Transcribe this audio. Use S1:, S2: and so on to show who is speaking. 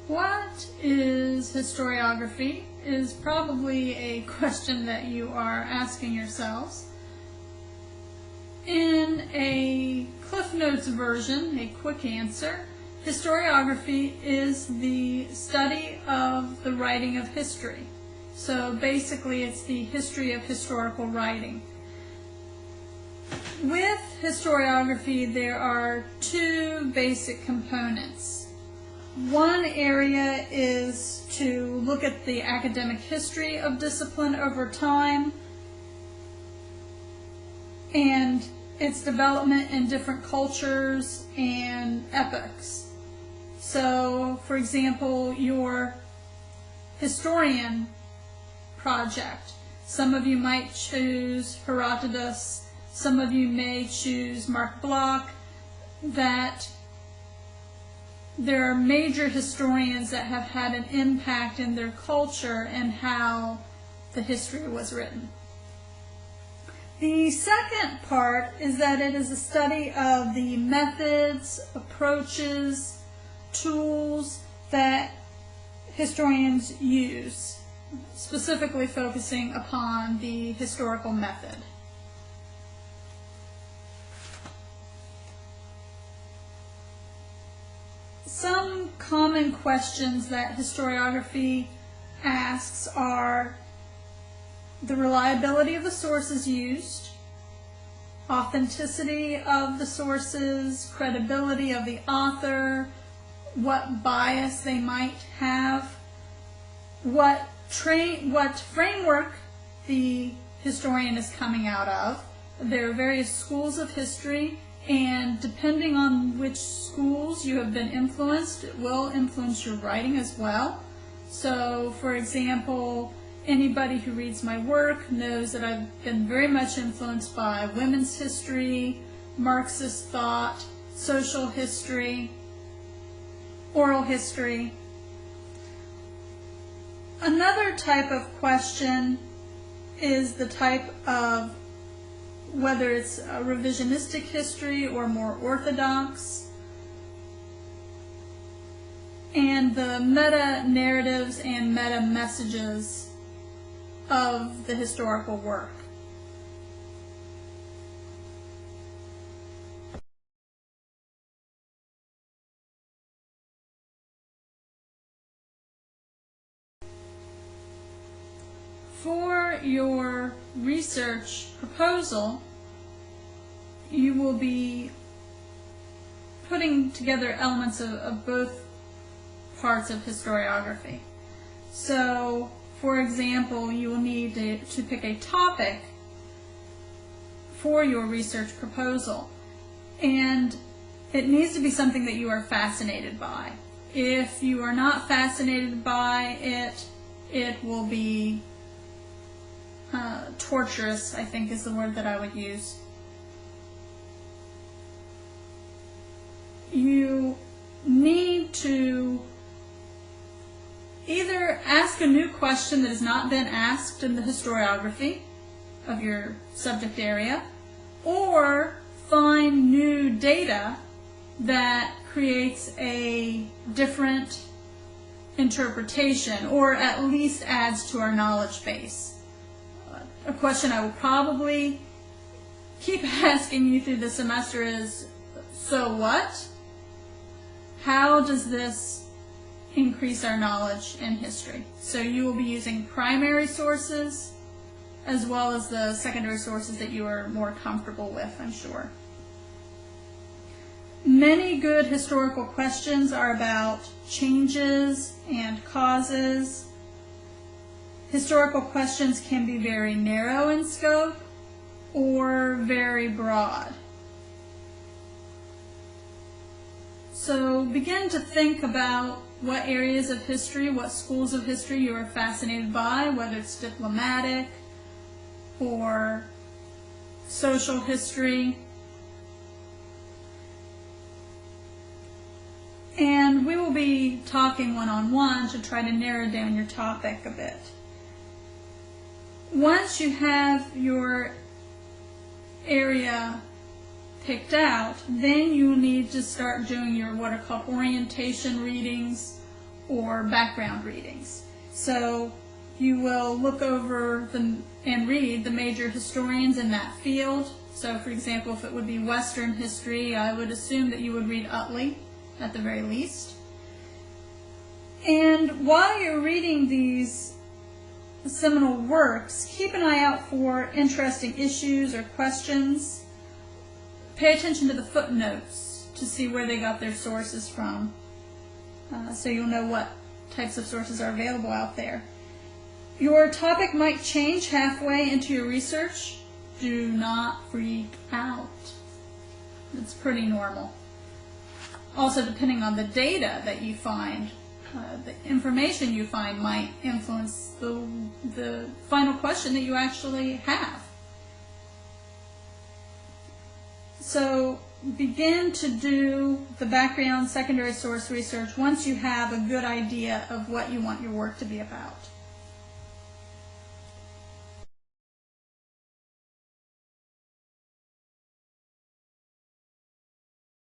S1: What is historiography is probably a question that you are asking yourselves. In a Cliff Notes version, a quick answer, historiography is the study of the writing of history. So basically it's the history of historical writing. With historiography there are two basic components. One area is to look at the academic history of discipline over time and its development in different cultures and epochs. So, for example, your historian project. Some of you might choose Herodotus, some of you may choose Mark Bloch. That there are major historians that have had an impact in their culture and how the history was written. The second part is that it is a study of the methods, approaches, tools that historians use, specifically focusing upon the historical method. Some common questions that historiography asks are the reliability of the sources used, authenticity of the sources, credibility of the author, what bias they might have, what framework the historian is coming out of. There are various schools of history, and depending on which schools you have been influenced, it will influence your writing as well. So, for example, anybody who reads my work knows that I've been very much influenced by women's history, Marxist thought, social history, oral history. Another type of question is the type of whether it's a revisionistic history or more orthodox, and the meta-narratives and meta-messages of the historical work. For your research proposal, you will be putting together elements of both parts of historiography. So, for example, you will need to pick a topic for your research proposal, and it needs to be something that you are fascinated by. If you are not fascinated by it, it will be torturous, I think is the word that I would use. You need to either ask a new question that has not been asked in the historiography of your subject area, or find new data that creates a different interpretation, or at least adds to our knowledge base. A question I will probably keep asking you through the semester is, so what? How does this increase our knowledge in history? So you will be using primary sources as well as the secondary sources that you are more comfortable with, I'm sure. Many good historical questions are about changes and causes. Historical questions can be very narrow in scope or very broad. So begin to think about what areas of history, what schools of history you are fascinated by, whether it's diplomatic or social history. And we will be talking one-on-one to try to narrow down your topic a bit. Once you have your area picked out, then you need to start doing your what are called orientation readings or background readings. So you will look over and read the major historians in that field. So for example, if it would be Western history, I would assume that you would read Utley at the very least. And while you're reading these seminal works, keep an eye out for interesting issues or questions. Pay attention to the footnotes to see where they got their sources from, so you'll know what types of sources are available out there. Your topic might change halfway into your research. Do not freak out. It's pretty normal. Also, depending on the data that you find, the information you find might influence the final question that you actually have. So begin to do the background secondary source research once you have a good idea of what you want your work to be about.